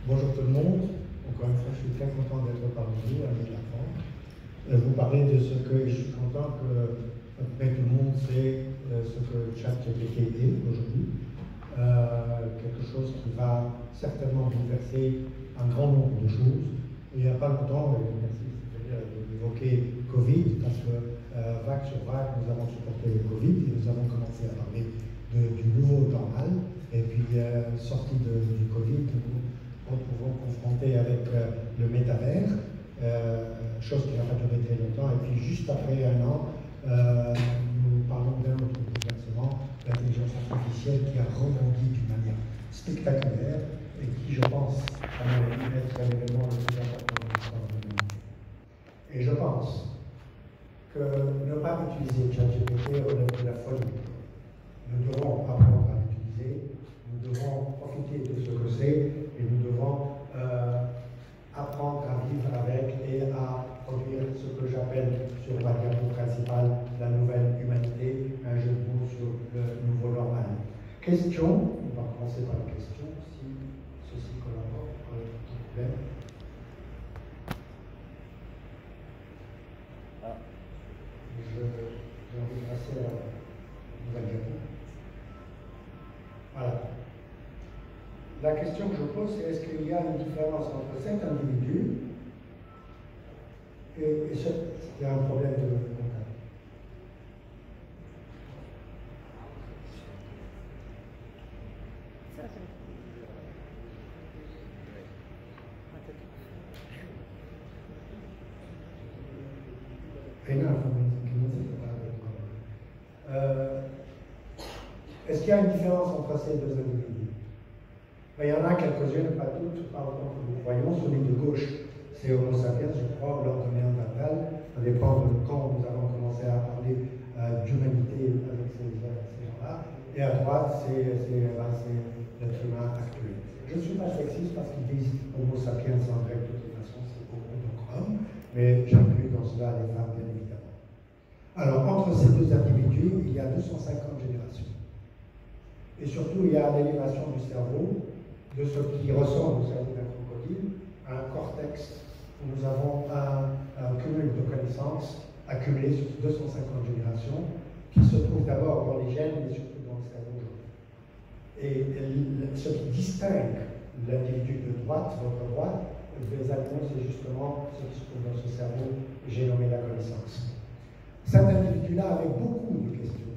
Bonjour tout le monde. Encore une fois, je suis très content d'être parmi vous avec la France. Vous parlez de ce que je suis content que tout le monde sait ce que ChatGPT est aujourd'hui. Quelque chose qui va certainement bouleverser un grand nombre de choses. Il n'y a pas longtemps, merci d'évoquer Covid, parce que vague sur vague, nous avons supporté le Covid et nous avons commencé à parler du nouveau normal. Et puis, sorti du Covid, nous retrouvons confrontés avec le métavers, chose qui n'a pas duré très longtemps. Et puis, juste après un an, nous parlons d'un autre bouleversement, l'intelligence artificielle qui a rebondi d'une manière spectaculaire et qui, je pense, à mon avis, être l'élément le plus important de l'histoire de l'humanité. Et je pense que ne pas utiliser ChatGPT relève de la folie. Nous devons apprendre à l'utiliser, nous devons profiter de ce que c'est et nous devons apprendre à vivre avec et à produire ce que j'appelle sur ma diapo principale la nouvelle humanité, un jeu de mots sur le nouveau normal. Question, on va commencer par la question, si ceci collabore, pas de problème. J'ai envie de passer à la nouvelle diapo. Voilà. La question que je pose, c'est est-ce qu'il y a une différence entre cet individu et il y a un problème de contact. Est-ce qu'il y a une différence entre ces deux individus? Il y en a quelques-unes, pas toutes, pas autant que nous croyons. Celui de gauche, c'est Homo sapiens, je crois, l'ordre néandertal. Ça dépend de quand nous avons commencé à parler d'humanité avec ces gens-là. Et à droite, c'est l'être humain actuel. Je ne suis pas sexiste parce qu'ils disent Homo sapiens en grec, de toute façon, c'est Homo, donc homme, mais j'inclus dans cela les femmes, bien évidemment. Alors, entre ces deux individus, il y a 250 générations. Et surtout, il y a l'élévation du cerveau, de ce qui ressemble au cerveau d'un crocodile, à un cortex où nous avons un cumul de connaissances accumulées sur 250 générations, qui se trouve d'abord dans les gènes, mais surtout dans le cerveau. Et ce qui distingue l'individu de droite, votre droite, des animaux, c'est justement ce qui se trouve dans ce cerveau, j'ai nommé la connaissance. Cet individu-là avait beaucoup de questions,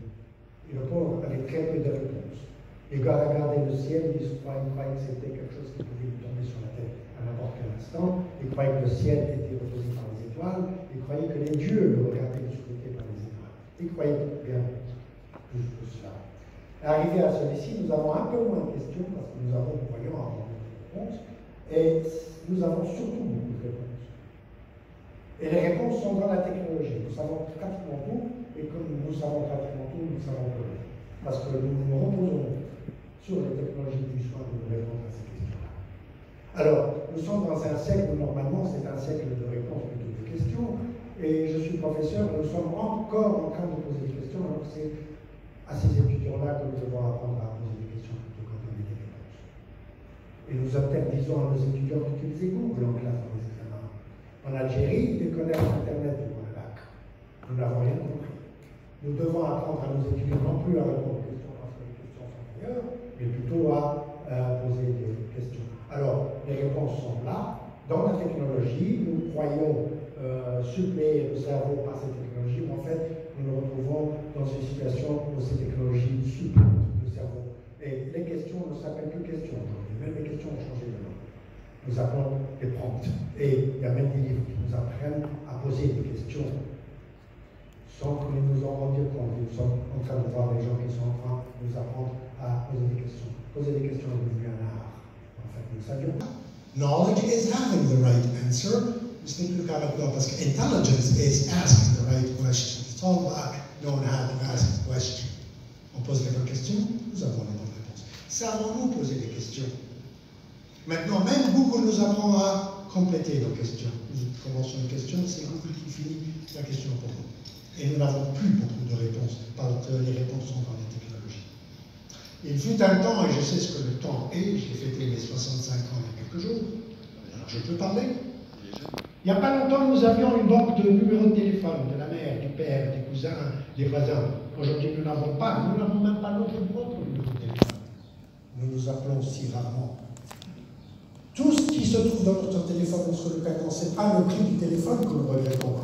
et le pauvre avait très peu de réponses. Il regardait le ciel, il croyait que c'était quelque chose qui pouvait lui tomber sur la tête à n'importe quel instant. Il croyait que le ciel était reposé par les étoiles. Il croyait que les dieux le regardaient du scruté par les étoiles. Il croyait bien plus que cela. Arrivé à celui-ci, nous avons un peu moins de questions parce que nous avons, voyons, beaucoup de réponses. Et nous avons surtout beaucoup de réponses. Et les réponses sont dans la technologie. Nous savons pratiquement tout, et comme nous savons pratiquement tout, nous savons peu. Parce que nous nous reposons sur les technologies du soin pour nous répondre à ces questions-là. Alors, nous sommes dans un siècle où normalement c'est un siècle de réponses plutôt que de questions, et je suis professeur, nous sommes encore en train de poser des questions, donc c'est à ces étudiants-là que nous devons apprendre à poser des questions plutôt qu'à donner des réponses. Et nous interdisons à nos étudiants d'utiliser Google en classe dans les examens. En Algérie, ils connaissent Internet devant le bac. Nous n'avons rien compris. Nous devons apprendre à nos étudiants non plus à répondre aux questions parce que les questions sont meilleures, mais plutôt à poser des questions. Alors, les réponses sont là. Dans la technologie, nous croyons suppléer le cerveau par ces technologies, mais en fait, nous nous retrouvons dans une situation où ces technologies supplantent le cerveau. Et les questions ne s'appellent plus questions aujourd'hui. Même les questions ont changé de nom. Nous appelons des prompts. Et il y a même des livres qui nous apprennent à poser des questions sans que nous nous en rendions compte. Nous sommes en train de voir des gens qui sont en train de nous apprendre à poser des questions. Poser des questions est devenu un art. En fait, nous savions. Knowledge is having the right answer. Parce que intelligence is asking the right question. It's all about knowing how to ask a question. On pose les bonnes questions, nous avons les bonnes réponses. Savons-nous poser des questions? Maintenant, même Google nous apprend à compléter nos questions. Nous commençons une question, c'est Google qui finit la question pour nous. Et nous n'avons plus beaucoup de réponses, parce que les réponses sont dans les technologies. Il fut un temps, et je sais ce que le temps est, j'ai fêté mes 65 ans il y a quelques jours, parler? Il n'y a pas longtemps, nous avions une banque de numéros de téléphone de la mère, du père, des cousins, des voisins. Aujourd'hui, nous n'avons pas. Nous n'avons même pas notre propre numéro de téléphone. Nous nous appelons si rarement. Tout ce qui se trouve dans notre téléphone sur le carton, ce n'est pas le prix du téléphone que nous regrettons,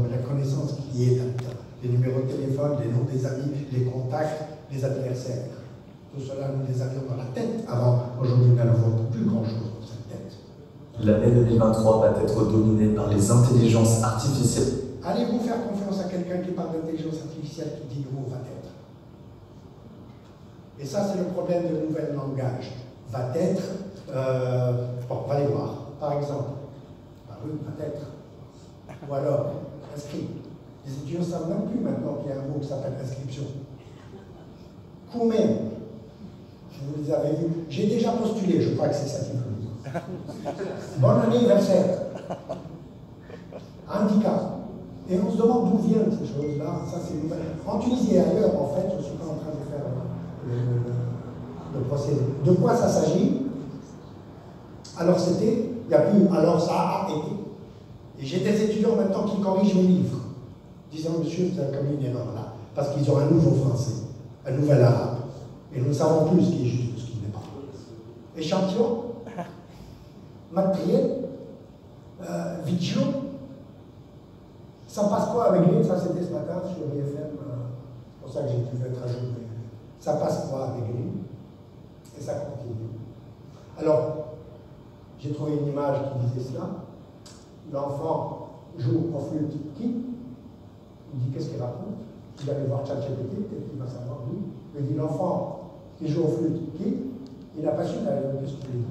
mais la connaissance qui est là-dedans. Les numéros de téléphone, les noms des amis, les contacts, les adversaires. Tout cela, nous les avions dans la tête avant. Aujourd'hui, nous n'avons plus grand-chose dans cette tête. L'année 2023 va être dominée par les intelligences artificielles. Allez-vous faire confiance à quelqu'un qui parle d'intelligence artificielle qui dit le mot va être? Et ça, c'est le problème de nouvel langage. Va être, bon, on va les voir. Par exemple, bah oui, va être. Ou alors, inscrit. Les étudiants ne savent même plus maintenant qu'il y a un mot qui s'appelle inscription. Combien? Vous les avez vus. J'ai déjà postulé, je crois que c'est ça qui veut dire. Bon anniversaire. Handicap. Et on se demande d'où viennent ces choses-là. Ça, c'est nouvelle. En Tunisie et ailleurs, en fait, je ne suis pas en train de faire le procédé. De quoi ça s'agit? Alors c'était, il n'y a plus, alors ça a été. Et j'ai des étudiants maintenant qui corrigent mes livres, disant, monsieur, vous avez commis une erreur là, parce qu'ils ont un nouveau français, un nouvel arabe. Et nous ne savons plus ce qui est juste et ce qui n'est pas. Échantillon, matériel, vidéo, ça passe quoi avec lui? Ça c'était ce matin sur BFM, c'est pour ça que j'ai pu mettre à jour. Ça passe quoi avec lui? Et ça continue. Alors, j'ai trouvé une image qui disait cela. L'enfant joue en flûte qui? Il dit qu'est-ce qu'il raconte? Il va aller voir ChatGPT, peut-être qu'il va savoir lui. Il dit l'enfant qui joue au flûte qui? Il n'a pas su qu'est-ce qu'il dit.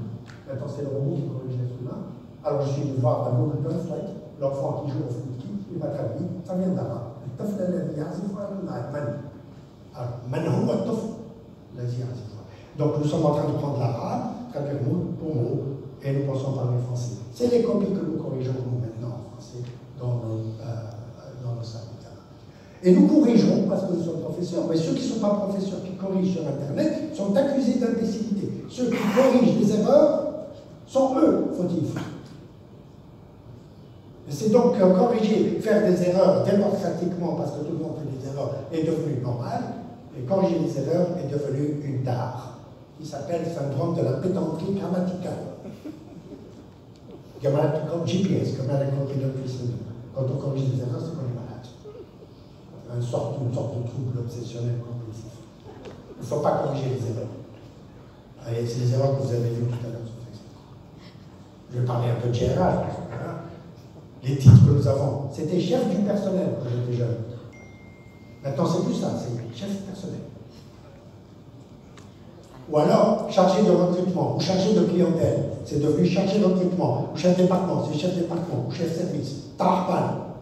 Maintenant, c'est le robot qui corrige les humains. Alors, je suis venu voir dans Google Translate, l'enfant qui joue au flûte qui? Il m'a traduit, ça vient d'arabe. Donc nous sommes en train de prendre l'arabe, traduire mot pour mot, et nous pensons parler français. C'est les copies que nous corrigeons nous maintenant en français dans nos salles. Et nous corrigeons parce que nous sommes professeurs, mais ceux qui ne sont pas professeurs, qui corrigent sur Internet, sont accusés d'imbécilité. Ceux qui corrigent les erreurs sont eux fautifs. C'est donc corriger, faire des erreurs démocratiquement, parce que tout le monde fait des erreurs, est devenu normal, et corriger les erreurs est devenu une tare, qui s'appelle le syndrome de la pédanterie grammaticale. Comme GPS, comme la compris depuis syndrome. Quand on corrige des erreurs, c'est qu'on est malade. Une sorte de trouble obsessionnel compulsif. Il ne faut pas corriger les erreurs. Et c'est les erreurs que vous avez vues tout à l'heure sur Facebook. Je vais parler un peu de GRH, parce que voilà, les titres que nous avons, c'était chef du personnel quand j'étais jeune. Maintenant, c'est plus ça, c'est chef du personnel. Ou alors, chargé de recrutement, ou chargé de clientèle, c'est devenu chargé de recrutement, ou chef département, c'est chef département, ou chef service, tarpan,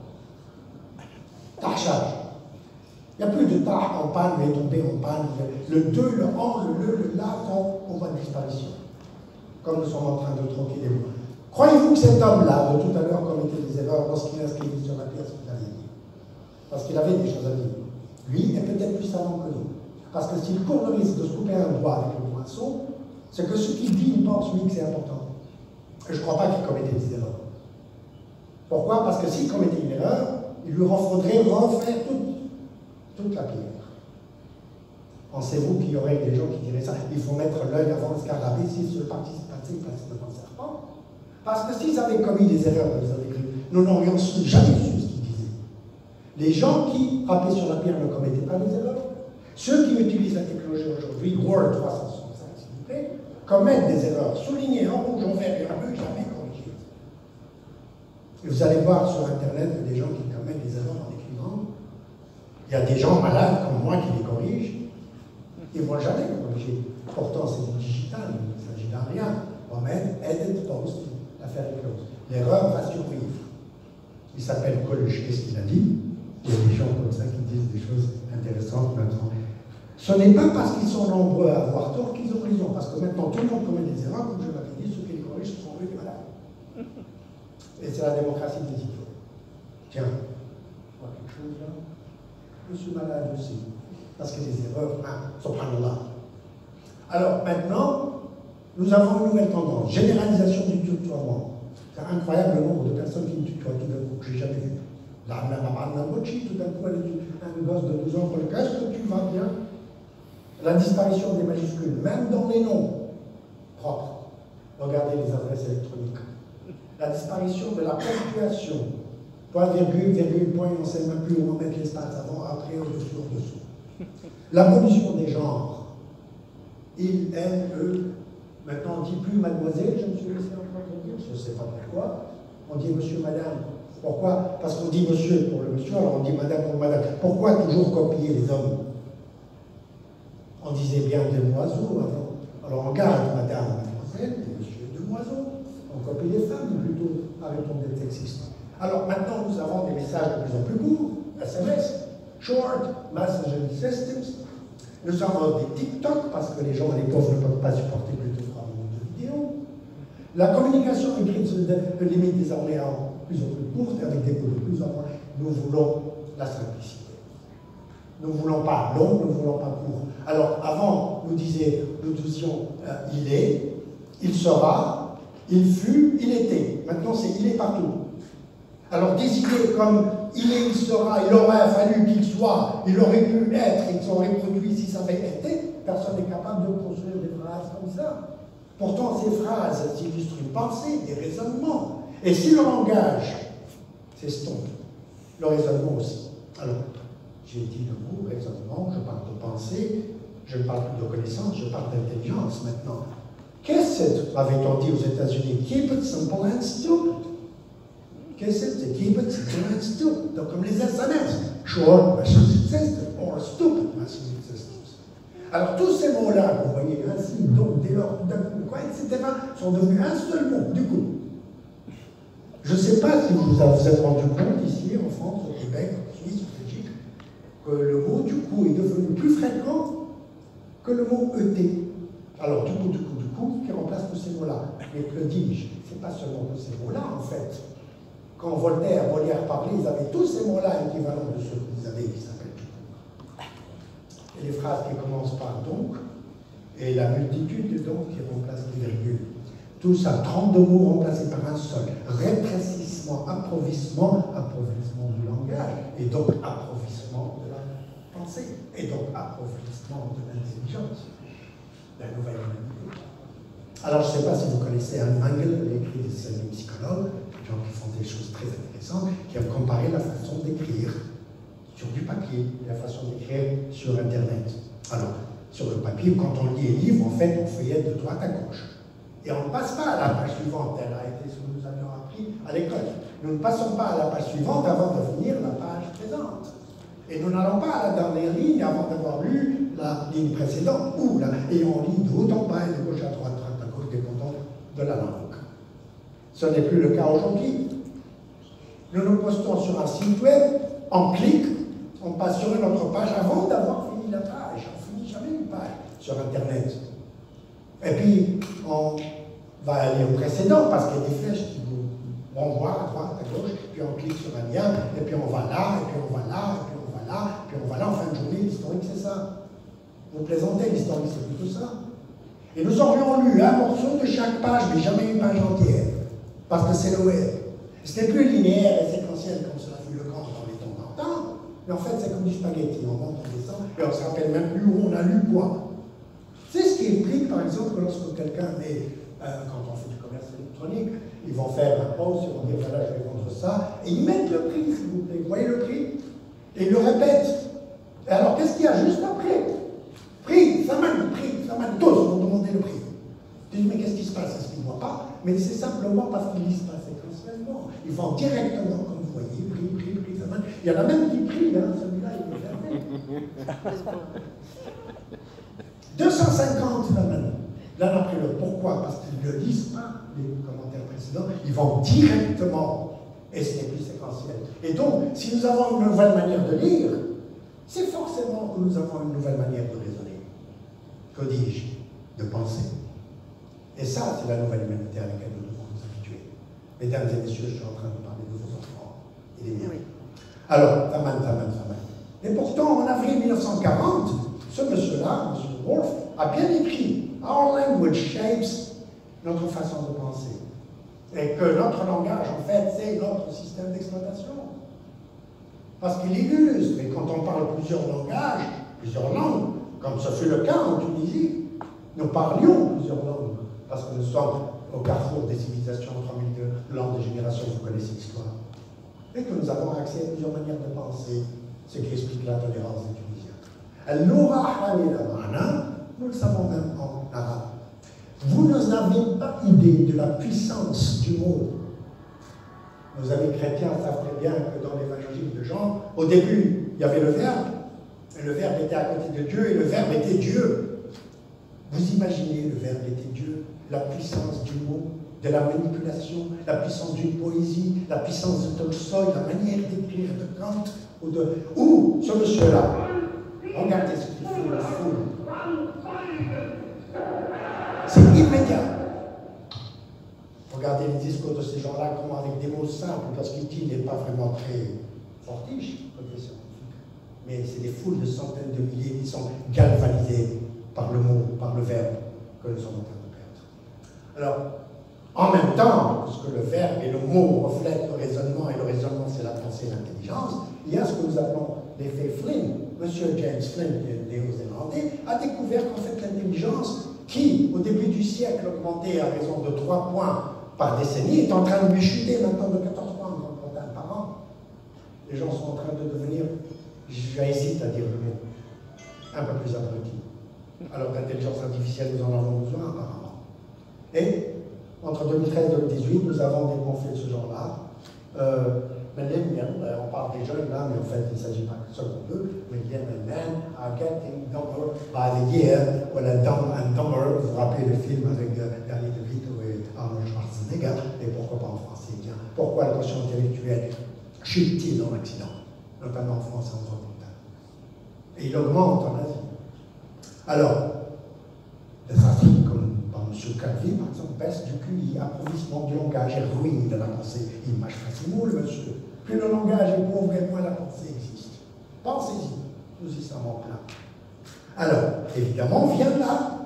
tarchage. Il n'y a plus de tar en panne, mais tombé en panne. Le 2, le en, le la sont en voie de disparition. Comme nous sommes en train de troquer les mots. Croyez-vous que cet homme-là, de tout à l'heure, commettait des erreurs lorsqu'il inscrivait sur la pièce qu'il avait dit? Parce qu'il avait des choses à dire. Lui est peut-être plus savant que nous. Parce que s'il court le risque de se couper un doigt avec le poinçon, c'est que ce qu'il dit, il pense, lui, que c'est important. Et je ne crois pas qu'il commettait des erreurs. Pourquoi? Parce que s'il commettait une erreur, il lui faudrait refaire toute la pierre. Pensez-vous qu'il y aurait des gens qui diraient ça? Il faut mettre l'œil avant le scarabée s'ils se participent devant le serpent. Parce que s'ils avaient commis des erreurs dans les années écrites, nous n'aurions jamais su ce qu'ils disaient. Les gens qui frappaient sur la pierre ne commettaient pas des erreurs. Ceux qui utilisent la technologie aujourd'hui, Word 365 s'il vous plaît, commettent des erreurs, soulignées en rouge, en vert et en bleu, jamais corrigées. Et vous allez voir sur Internet des gens qui commettent des erreurs en écrivant. Il y a des gens malades comme moi qui les corrigent. Ils ne vont jamais les corriger. Pourtant, c'est du digital, il ne s'agit de rien. Remède, edit, post, l'affaire est close. L'erreur va survivre. Il s'appelle Coluche. Qu'est-ce qu'il a dit? Il y a des gens comme ça qui disent des choses intéressantes maintenant. Ce n'est pas parce qu'ils sont nombreux à avoir tort qu'ils ont raison, parce que maintenant tout le monde commet des erreurs, comme je l'avais dit, ceux qui les corrigent sont eux les malades. Et c'est la démocratie des idiots. Tiens, je vois quelque chose là. Je suis malade aussi, parce que les erreurs, subhanallah. Alors maintenant, nous avons une nouvelle tendance, généralisation du tutoiement. C'est incroyable le nombre de personnes qui me tutoient tout d'un coup, que j'ai jamais vu. Là, tout d'un coup, elle est un gosse de 12 ans, qu'est-ce que tu vas bien? La disparition des majuscules, même dans les noms propres. Regardez les adresses électroniques. La disparition de la ponctuation. Point, virgule, point, on ne sait même plus où on met l'espace avant, après, au-dessus, au-dessous. L'abolition des genres. Il, elle, eux. Maintenant, on ne dit plus mademoiselle, je me suis laissé entendre dire, je ne sais pas pourquoi. On dit monsieur, madame. Pourquoi? Parce qu'on dit monsieur pour le monsieur, alors on dit madame pour madame. Pourquoi toujours copier les hommes? On disait bien demoiseau avant. Alors on garde madame, mademoiselle, et monsieur demoiseau. On copie les femmes plutôt, arrêtons d'être sexistes. Alors maintenant, nous avons des messages de plus en plus courts, SMS, Short, Messaging Systems. Nous avons des TikTok, parce que les gens, les pauvres, ne peuvent pas supporter plus de 3 minutes de vidéo. La communication hybride se limite désormais en plus en plus courte, avec des mots de plus en moins. Nous voulons la simplicité. Nous ne voulons pas long, nous ne voulons pas court. Alors, avant, nous disions il est, il sera, il fut, il était. Maintenant, c'est il est partout. Alors, des idées comme il est, il sera, il aurait fallu qu'il soit, il aurait pu être, il s'aurait produit si ça avait été, personne n'est capable de construire des phrases comme ça. Pourtant, ces phrases illustrent une pensée, des raisonnements. Et si le langage s'estompe, le raisonnement aussi. Alors, j'ai dit le mot raisonnement, je parle de pensée, je ne parle plus de connaissance, je parle d'intelligence maintenant. Qu'est-ce que avait-on dit aux États-Unis? Keep it simple and stupid. Qu'est-ce que c'est? Keep it simple and stupid. Donc, comme les SMS, short message system or stupid message systems. Alors, tous ces mots-là, vous voyez ainsi, donc, dès lors, tout d'un coup, quoi, etc., sont devenus un seul mot, du coup. Je ne sais pas si vous vous êtes rendu compte ici, en France, au Québec, en Suisse, en Belgique, que le mot du coup est devenu plus fréquent que le mot ET. Alors, du coup, qui remplace tous ces mots-là. Mais que dis-je? C'est pas seulement que ces mots-là, en fait. Quand Voltaire, Molière parlaient, ils avaient tous ces mots-là équivalents de ceux qu'ils avaient, qui s'appellent du coup. Et les phrases qui commencent par donc, et la multitude de donc qui remplace les virgules. Tout ça, 32 mots remplacés par un seul. Rétrécissement, approvissement du langage, et donc approvissement de la pensée, et donc approvissement de l'intelligence, la nouvelle humanité. Alors, je ne sais pas si vous connaissez Anne Mangel, l'écrit des amis psychologues, des gens qui font des choses très intéressantes, qui ont comparé la façon d'écrire sur du papier et la façon d'écrire sur Internet. Alors, sur le papier, quand on lit un livre, en fait, on feuillette de droite à gauche. Et on ne passe pas à la page suivante, telle a été ce que nous avions appris à l'école. Nous ne passons pas à la page suivante avant de finir la page présente. Et nous n'allons pas à la dernière ligne avant d'avoir lu la ligne précédente, et on lit de haut en bas et de gauche à droite à gauche, dépendant de la langue. Ce n'est plus le cas aujourd'hui. Nous nous postons sur un site web, on clique, on passe sur une autre page avant d'avoir fini la page. On ne finit jamais une page sur Internet. Et puis, on va aller au précédent, parce qu'il y a des flèches qui vous renvoient à droite, à gauche, puis on clique sur un lien, et puis on va là, et puis on va là, et puis on va là, et puis on va là, en fin de journée, l'historique, c'est ça. Vous plaisantez, l'historique, c'est plutôt ça. Et nous aurions lu un morceau de chaque page, mais jamais une page entière, parce que c'est le web. Ce n'est plus linéaire et séquentiel comme cela fut le cas dans les temps d'antan, mais en fait, c'est comme du spaghetti, on monte, on descend, et on ne se rappelle même plus où on a lu quoi. C'est ce qui implique, par exemple, que lorsque quelqu'un est, quand on fait du commerce électronique, ils vont faire un post, ils vont dire voilà, je vais vendre ça, et ils mettent le prix, s'il vous plaît. Vous voyez le prix? Et ils le répètent. Et alors, qu'est-ce qu'il y a juste après? Prix, ça mène, tous vont demander le prix. Ils disent, mais qu'est-ce qui se passe? Est-ce qu'ils ne voient pas? Mais c'est simplement parce qu'ils ne lisent pas séquentiellement. Ils vont directement, comme vous voyez, prix, ça mène. Il y en a même qui prient, hein, celui-là, il peut fermer. 250 l'un après l'autre. Pourquoi? Parce qu'ils ne lisent pas les commentaires précédents, ils vont directement, et ce n'est plus séquentiel. Et donc, si nous avons une nouvelle manière de lire, c'est forcément que nous avons une nouvelle manière de raisonner. Que dis-je? De penser. Et ça, c'est la nouvelle humanité à laquelle nous devons nous habituer. Mesdames et messieurs, je suis en train de parler de vos enfants et des miens. Alors, Taman. Et pourtant, en avril 1940, ce monsieur-là, M. Wolf, a bien écrit « Our language shapes notre façon de penser ». Et que notre langage, en fait, c'est notre système d'exploitation. Parce qu'il illustre, et quand on parle plusieurs langages, plusieurs langues, comme ce fut le cas en Tunisie, nous parlions plusieurs langues, parce que nous sommes au carrefour des civilisations, 3000 langues de génération, vous connaissez l'histoire. Et que nous avons accès à plusieurs manières de penser, ce qui explique la tolérance des Tunisiens. Nous le savons même en arabe. Vous n'avez pas idée de la puissance du mot. Nos amis chrétiens savent très bien que dans l'évangile de Jean, au début, il y avait le Verbe, et le Verbe était à côté de Dieu, et le Verbe était Dieu. Vous imaginez, le Verbe était Dieu, la puissance du mot, de la manipulation, la puissance d'une poésie, la puissance de Tolstoï, la manière d'écrire de Kant, ou ce monsieur-là. Regardez ce qu'il fait, la foule. C'est immédiat. Regardez les discours de ces gens-là, comment avec des mots simples, parce qu'il n'est pas vraiment très fortiche, côté scientifique. Mais c'est des foules de centaines de milliers qui sont galvanisées par le mot, par le verbe que nous sommes en train de perdre. Alors, en même temps, parce que le verbe et le mot reflètent le raisonnement, et le raisonnement c'est la pensée et l'intelligence, il y a ce que nous appelons l'effet Flynn. Monsieur James Flynn, néo-zélandais, a découvert qu'en fait l'intelligence, qui au début du siècle augmentait à raison de 3 points par décennie, est en train de lui chuter maintenant de 14 points en Grande-Bretagne par an. Les gens sont en train de devenir, j'hésite à dire le mot, un peu plus abrutis. Alors d'intelligence artificielle, nous en avons besoin apparemment. Et entre 2013 et 2018, nous avons des conflits de ce genre-là. On parle des jeunes là, mais en fait, il ne s'agit pas que ça qu'on veut. Millions and men are getting dumber by the year. Voilà, Dumb and Dumber, vous vous rappelez le film avec Danny DeVito et Arnold Schwarzenegger, et pourquoi pas en français? Bien, pourquoi le quotient intellectuel chute-t-il en accident, notamment en France et en Grande-Bretagne? Et il augmente en Asie. Alors, des articles comme par M. Calvi, par exemple, baisse du QI, appauvrissement du langage et ruine de la pensée. Il mâche facilement le monsieur. Plus le langage est pauvre et moins la pensée existe. Pensez-y, nous y sommes en plein. Alors, évidemment, vient là,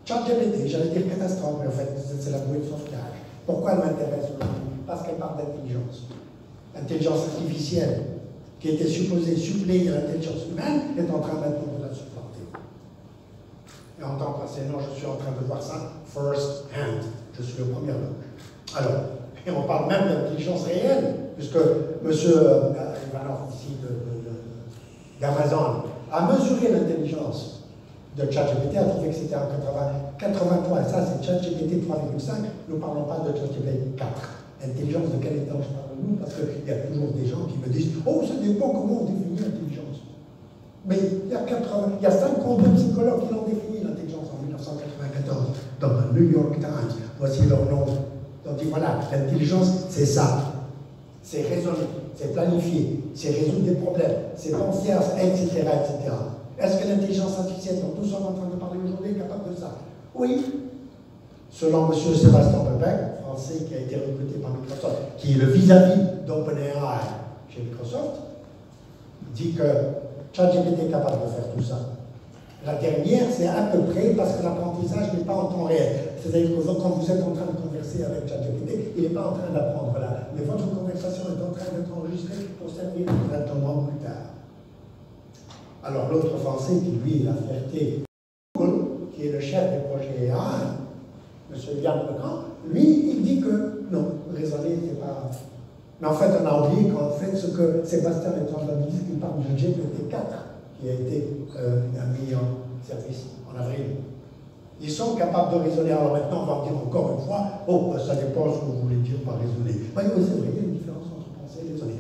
ChatGPT, j'allais dire catastrophe, mais en fait, c'est la bouée de sauvetage. Pourquoi elle m'intéresse aujourd'hui? Parce qu'elle parle d'intelligence. L'intelligence artificielle, qui était supposée suppléer l'intelligence humaine, est en train maintenant de la supporter. Et en tant qu'enseignant, je suis en train de voir ça first hand. Je suis au premier loge. Alors, et on parle même d'intelligence réelle, puisque M. Ivanov ici d'Amazon a mesuré l'intelligence de ChatGPT, a trouvé que c'était en 80 points. Ça, c'est ChatGPT 3,5. Nous ne parlons pas de ChatGPT 4. Intelligence de quel étage parlons-nous? Parce qu'il y a toujours des gens qui me disent « Oh, ça dépend comment on définit l'intelligence. » Mais il y a 52 psychologues qui l'ont défini, l'intelligence, en 1994, dans le New York Times. Voici leur nom. On dit voilà, l'intelligence, c'est ça. C'est raisonner, c'est planifier, c'est résoudre des problèmes, c'est penser à ça, etc., etc. Est-ce que l'intelligence artificielle dont nous sommes en train de parler aujourd'hui est capable de ça? Oui. Selon M. Sébastien Pepin, français qui a été recruté par Microsoft, qui est le vis-à-vis d'OpenAI chez Microsoft, dit que ChatGPT est capable de faire tout ça. La dernière, c'est à peu près parce que l'apprentissage n'est pas en temps réel. C'est-à-dire que quand vous êtes en train de converser avec ChatGPT, il n'est pas en train d'apprendre là. Mais votre conversation est en train d'être enregistrée pour servir directement plus tard. Alors l'autre français qui, lui, la fierté, qui est le chef des projets AI, M. Yann Legrand, lui, il dit que non, raisonner, c'est pas... Mais en fait, on a oublié qu'en fait, ce que Sébastien est en train de dire, il parle de GPT-4, qui a été mis en service en avril. Ils sont capables de raisonner. Alors maintenant, on va dire encore une fois, oh, ça dépend de ce que vous voulez dire par raisonner. Oui, c'est vrai, il y a une différence entre penser et raisonner.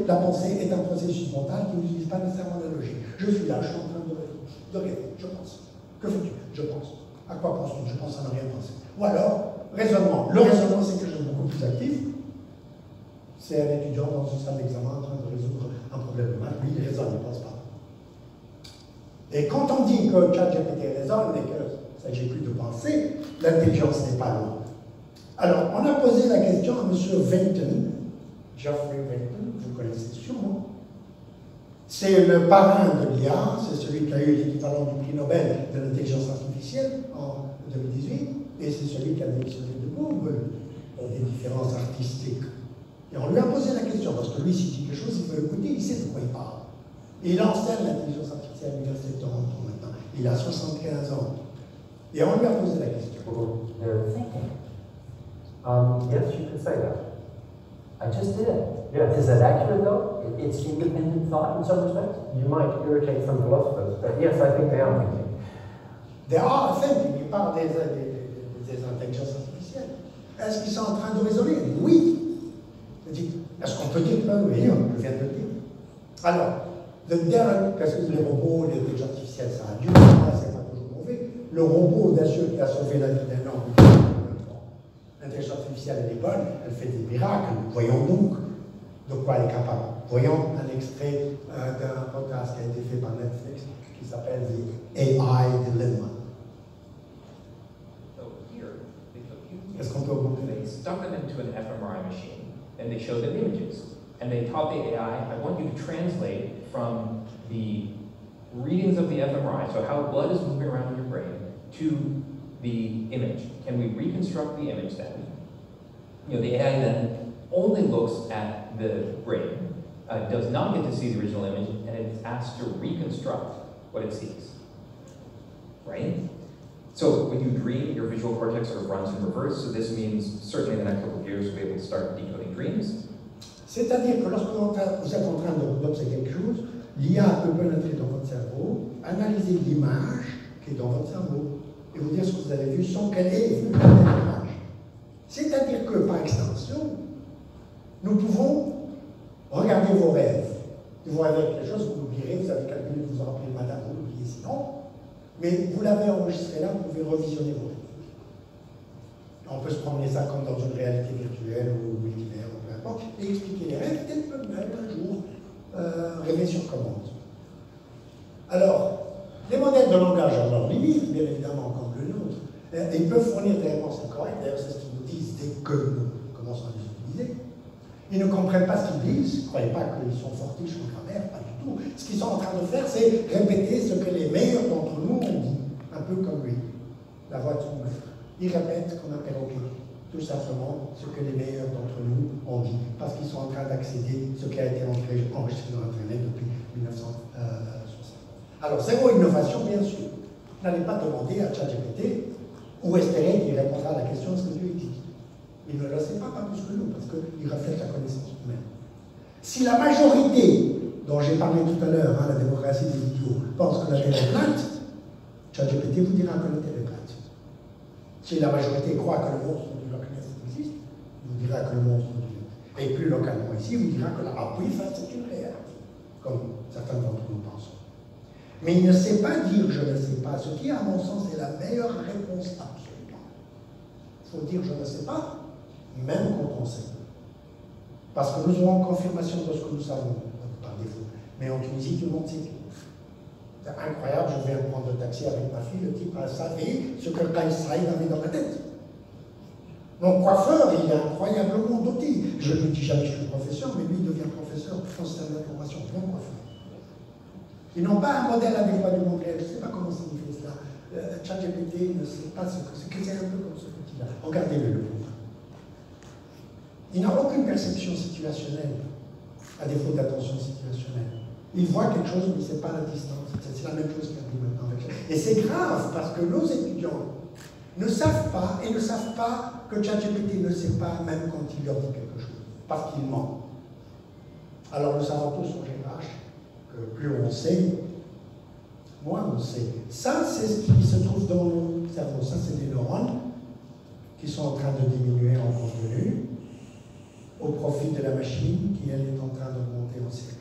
La pensée est un processus mental qui n'utilise pas nécessairement la logique. Je suis là, je suis en train de rêver, je pense. Que fais-tu? Je pense. À quoi penses-tu? Je pense à ne rien penser. Ou alors, raisonnement. Le raisonnement, c'est quelque chose de beaucoup plus actif. C'est un étudiant dans une salle d'examen en train de résoudre un problème de maths. Lui, il raisonne, il ne pense pas. Et quand on dit que ChatGPT raisonne et qu'il ne s'agit plus de penser, l'intelligence n'est pas loin. Alors, on a posé la question à M. Vinton, Geoffrey Vinton, vous connaissez sûrement. C'est le parrain de l'IA, c'est celui qui a eu l'équivalent du prix Nobel de l'intelligence artificielle en 2018, et c'est celui qui a démissionné de Google. ont des différences artistiques. Et on lui a posé la question, parce que lui, s'il dit quelque chose, il veut écouter, il sait de quoi il parle. Et il enseigne l'intelligence artificielle à l'Université de Toronto maintenant. Il a 75 ans. Et on lui a posé la question. They're thinking. Yes, you could say that. I just did. Yeah. Is that accurate, though? It's independent thought in some respects? You might irritate some philosophers, but yes, I think they are thinking. They are thinking. Il parle des intelligences artificielles. Est-ce qu'ils sont en train de raisonner? Oui. Est-ce qu'on peut dire que oui, on vient de le dire. Alors, parce que les robots, l'intelligence artificielle, ça a dû, c'est pas toujours mauvais. Le robot, bien sûr, qui a sauvé la vie d'un homme, l'intelligence artificielle, elle est bonne, elle fait des miracles. Voyons donc de quoi elle est capable. Voyons un extrait d'un podcast qui a été fait par Netflix qui s'appelle The AI Dilemma. So here, they took human Est-ce qu'on peut augmenter? they stuck them into an fMRI machine, and they showed them images. And they taught the AI, I want you to translate from the readings of the fMRI, so how blood is moving around in your brain, to the image. Can we reconstruct the image then? You know, the AI then only looks at the brain, does not get to see the original image, and it's asked to reconstruct what it sees. Right? So when you dream, your visual cortex sort of runs in reverse, so this means certainly in the next couple of years we'll be able to start decoding dreams. C'est-à-dire que lorsque vous êtes en train d'observer quelque chose, l'IA peut pénétrer dans votre cerveau, analyser l'image qui est dans votre cerveau, et vous dire ce que vous avez vu sans qu'elle ait vu la même image. C'est-à-dire que, par extension, nous pouvons regarder vos rêves. Et vous rêvez quelque chose, vous l'oublierez, vous avez calculé, vous vous rappelez le matin, vous l'oubliez sinon, mais vous l'avez enregistré là, vous pouvez revisionner vos rêves. On peut se promener ça comme dans une réalité virtuelle ou multivers, ou peu importe, et expliquer les rêves, peut-être même un jour rêver sur commande. Alors, les modèles de langage ont leurs limites, bien évidemment, comme le nôtre. Ils peuvent fournir des réponses incorrectes, d'ailleurs c'est ce qu'ils nous disent dès que nous commençons à les utiliser. Ils ne comprennent pas ce qu'ils disent, ne croyez pas qu'ils sont fortiches en grammaire, pas du tout. Ce qu'ils sont en train de faire, c'est répéter ce que les meilleurs d'entre nous ont dit, un peu comme lui, la voix de son maître. Ils répètent comme un perroquet, tout simplement ce que les meilleurs d'entre nous ont dit, parce qu'ils sont en train d'accéder à ce qui a été enregistré dans Internet depuis 1960. Alors, zéro innovation, bien sûr. N'allez pas demander à ChatGPT ou espérer qu'il répondra à la question est-ce que Dieu existe. Il ne le sait pas plus que nous, parce qu'il reflète la connaissance humaine. Si la majorité, dont j'ai parlé tout à l'heure, la démocratie des idiots, pense que la Terre est plate, ChatGPT vous dira que la Terre est plate. Si la majorité croit que le monstre du Loch Ness existe, il vous dira que le monstre du... Et plus localement ici, il vous dira que c'est une réalité, comme certains d'entre nous pensent. Mais il ne sait pas dire je ne sais pas, ce qui, à mon sens, est la meilleure réponse absolument. Il faut dire je ne sais pas, même quand on sait. Parce que nous aurons confirmation de ce que nous savons, par défaut. Mais en Tunisie, tout le monde sait. C'est incroyable, je viens prendre le taxi avec ma fille, le type a savé ce que Kais Saïd avait dans la tête. Mon coiffeur, il est incroyablement doté. Je ne lui dis jamais que je suis professeur, mais lui devient professeur en système d'information, bon coiffeur. Ils n'ont pas un modèle adéquat du monde réel, je ne sais pas comment signifier cela. ChatGPT ne sait pas ce que c'est un peu comme ce petit-là. Regardez-le, le pauvre. Il n'a aucune perception situationnelle, à défaut d'attention situationnelle. Il voit quelque chose, mais il ne sait pas la distance. C'est la même chose qu'il a dit maintenant avec ça. Et c'est grave, parce que nos étudiants ne savent pas, et ne savent pas que ChatGPT ne sait pas, même quand il leur dit quelque chose, parce qu'il ment. Alors nous savons tous au GH que plus on sait, moins on sait. Ça, c'est ce qui se trouve dans nos cerveaux. Ça, c'est des neurones qui sont en train de diminuer en contenu au profit de la machine qui, elle, est en train de monter en circuit.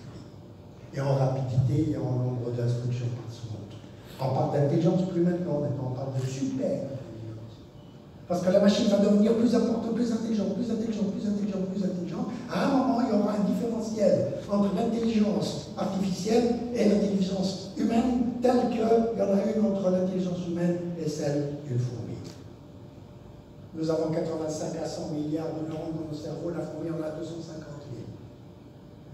Et en rapidité et en nombre d'instructions par seconde. On parle d'intelligence plus maintenant on parle de super intelligence. Parce que la machine va devenir plus importante, plus intelligente, plus intelligente, plus intelligente, plus intelligente. À un moment, il y aura un différentiel entre l'intelligence artificielle et l'intelligence humaine, telle qu'il y en a une entre l'intelligence humaine et celle d'une fourmi. Nous avons 85 à 100 milliards de neurones dans nos cerveaux, la fourmi en a 250 000.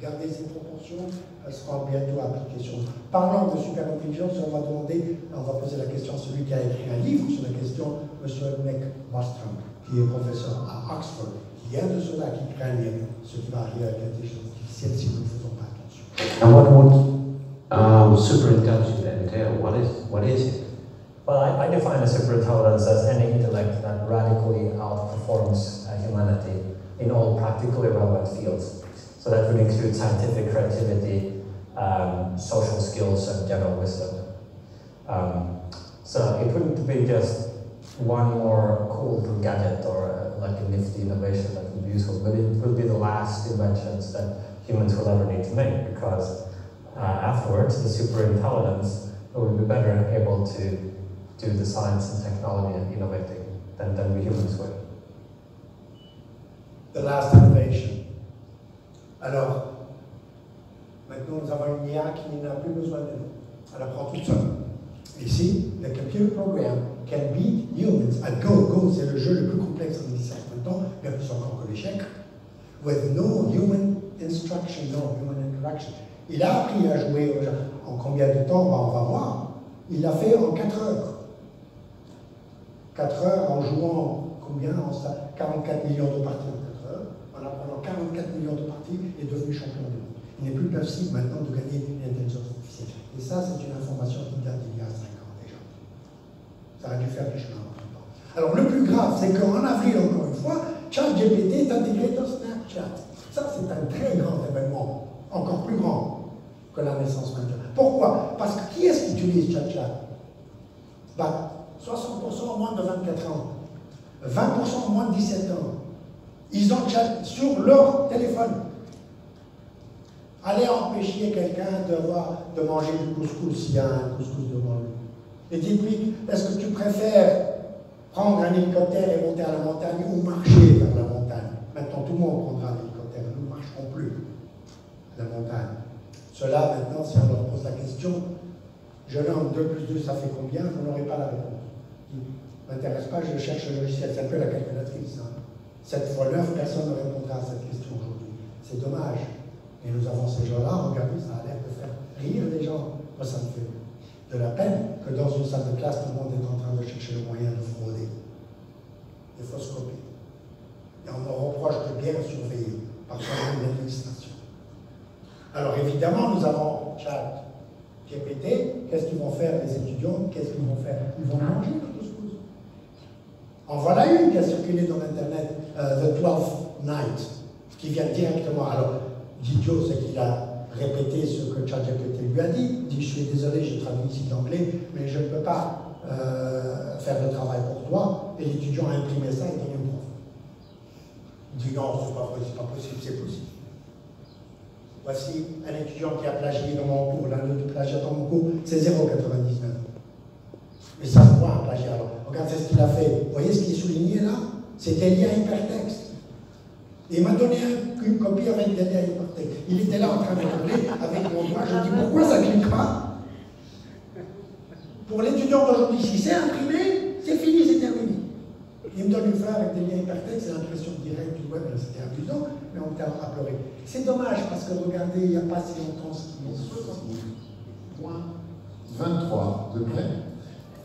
Gardez ces proportions, elles seront bientôt appliquées sur nous. Parlant de super-intelligence, on va poser la question à celui qui a écrit un livre sur la question, M. Nick Bostrom, qui qui est professeur à Oxford, qui vient de cela, qui craignent ce qui va arriver avec l'intelligence artificielle si nous ne faisons pas attention. And what would superintelligence entail? What is it? Well, I define a superintelligence as any intellect that radically outperforms humanity in all practically relevant fields. So that would include scientific creativity, social skills, and general wisdom. So it wouldn't be just one more cool little gadget or like a nifty innovation that would be useful, but it would be the last inventions that humans will ever need to make, because afterwards, the superintelligence will be better able to do the science and technology and innovating than we humans would. The last innovation. Alors, maintenant nous avons une IA qui n'a plus besoin de nous. Elle apprend toute seule. Ici, le computer program can beat humans at Go. Go, c'est le jeu le plus complexe en existence maintenant, bien plus encore que l'échec. With no human instruction, no human interaction. Il a appris à jouer en combien de temps, on va voir. Il l'a fait en 4 heures. 4 heures en jouant combien? 44 millions de parties en 4 heures. En apprenant 44 millions de parties, il est devenu champion du monde. Il n'est plus possible maintenant de gagner une intelligence artificielle. Et ça, c'est une information qui date d'il y a 5 ans déjà. Ça a dû faire du chemin en tout temps. Alors, le plus grave, c'est qu'en avril, encore une fois, ChatGPT est intégré dans Snapchat. Ça, c'est un très grand événement, encore plus grand que la naissance maintenant. Pourquoi? Parce que qui est-ce qui utilise ChatGPT? 60% moins de 24 ans, 20% moins de 17 ans. Ils ont chat sur leur téléphone. Allez empêcher quelqu'un de manger du couscous s'il y a un couscous devant lui. Et dites-lui, est-ce que tu préfères prendre un hélicoptère et monter à la montagne ou marcher vers la montagne? Maintenant, tout le monde prendra un hélicoptère, nous ne marcherons plus à la montagne. Cela, maintenant, si on leur pose la question, jeune homme, 2 plus 2, ça fait combien? Vous n'aurez pas la réponse. Ne m'intéresse pas, je cherche un logiciel, c'est un peu la calculatrice. 7 fois 9, personne ne répondra à cette question aujourd'hui. C'est dommage. Et nous avons ces gens-là, regardez, ça a l'air de faire rire les gens. Moi, ça me fait de la peine que dans une salle de classe, tout le monde est en train de chercher le moyen de frauder, de fausses copies. Et on nous reproche de bien surveiller, parfois même l'administration. Alors évidemment, nous avons ChatGPT. Qu'est-ce qu'ils vont faire les étudiants? Qu'est-ce qu'ils vont faire? Ils vont manger le couscous. En voilà une qui a circulé dans l'Internet, The 12th Night, qui vient directement. Alors, l'idiot, c'est qu'il a répété ce que ChatGPT lui a dit. Il dit, je suis désolé, j'ai traduit ici d'anglais, mais je ne peux pas faire le travail pour toi. Et l'étudiant a imprimé ça et donné au prof. Il dit, non, c'est pas possible, c'est possible. Voici un étudiant qui a plagié dans mon cours, l'un de plagiat dans mon cours, c'est 0,99. Mais ça se voit un plagiat. Alors, regarde ce qu'il a fait. Vous voyez ce qui est souligné là? C'est des liens hypertextes. Et il m'a donné une copie avec des liens hypertextes. Il était là en train de parler avec mon doigt. Je dis, pourquoi ça ne clique pas? Pour l'étudiant d'aujourd'hui, si c'est imprimé, c'est fini, c'est terminé. Il me donne une fleur avec des liens hypertextes, c'est l'impression directe du web, c'était amusant, mais on était à pleurer. C'est dommage parce que regardez, il n'y a pas si longtemps ce qui est moins 23 degrés,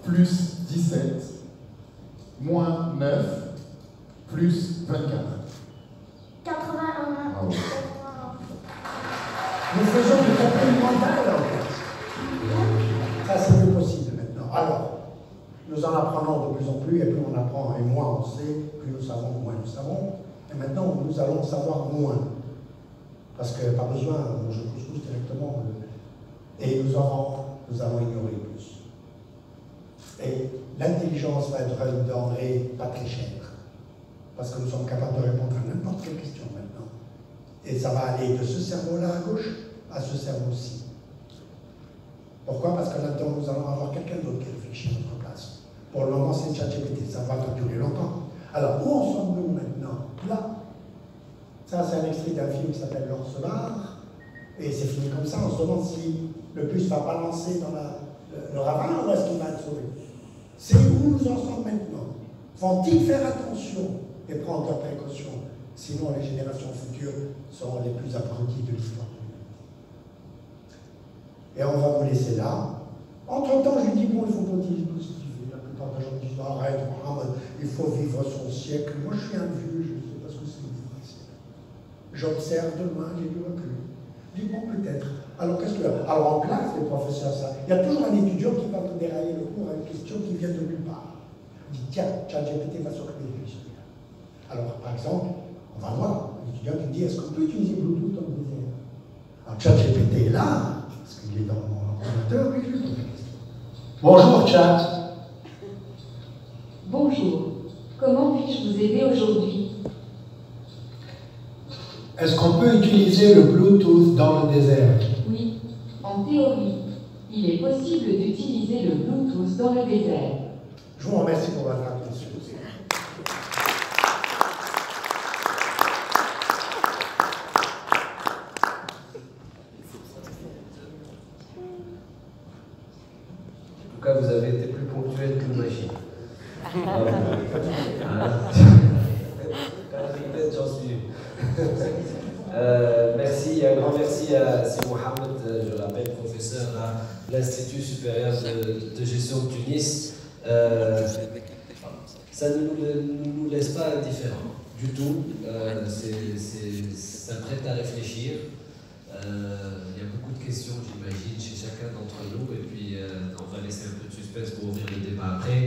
plus 17, moins 9, plus 24. 81. Ah oui. Nous faisons du calcul mental en fait. Ça, c'est plus possible maintenant. Alors, nous en apprenons de plus en plus, et plus on apprend, et moins on sait, plus nous savons, moins nous savons. Et maintenant, nous allons savoir moins. Parce que pas besoin, je couscous directement. Et nous allons ignorer plus. Et l'intelligence va être une denrée pas très chère. Parce que nous sommes capables de répondre à n'importe quelle question maintenant. Et ça va aller de ce cerveau-là à gauche à ce cerveau-ci. Pourquoi? Parce que là-dedans, nous allons avoir quelqu'un d'autre qui réfléchit à notre place. Pour le moment, c'est ChatGPT, ça va durer longtemps. Alors, où en sommes-nous maintenant? Là. Ça, c'est un extrait d'un film qui s'appelle L'Ours Noir. Et c'est fini comme ça. On se demande si le bus va balancer dans le ravin ou est-ce qu'il va être sauvé. C'est où nous en sommes maintenant. Vont-ils faire attention et prendre leurs précautions? Sinon, les générations futures seront les plus abruties de l'histoire. Et on va vous laisser là. Entre-temps, je lui dis, bon, il faut continuer. Quand les gens me disent arrête, Mohamed, il faut vivre son siècle. Moi, je suis un vieux, je ne sais pas ce que c'est vivre un siècle. J'observe de loin, j'ai du recul. Je dis bon, peut-être. Alors, qu'est-ce que. Alors, en classe, les professeurs, ça. Il y a toujours un étudiant qui va te dérailler le cours avec une question qui vient de nulle part. Il dit tiens, ChatGPT va s'occuper de celui-là. Alors, par exemple, on va voir un étudiant qui me dit est-ce qu'on peut utiliser Bluetooth dans le désert? Alors, ChatGPT est là, parce qu'il est dans mon ordinateur, et je lui pose la question. Bonjour, Chat. Bonjour. Comment puis-je vous aider aujourd'hui? Est-ce qu'on peut utiliser le Bluetooth dans le désert? Oui, en théorie. Il est possible d'utiliser le Bluetooth dans le désert. Je vous remercie pour votre attention. En tout cas, vous avez été plus ponctuel qu'une machine. J'en suis. Merci, un grand merci à Sir Mohamed, je rappelle, professeur à l'Institut supérieur de gestion de Tunis. Ça ne nous laisse pas indifférents du tout. Ça prête à réfléchir. Il y a beaucoup de questions, j'imagine, chez chacun d'entre nous. Et puis, on va laisser un peu de suspense pour ouvrir le débat après.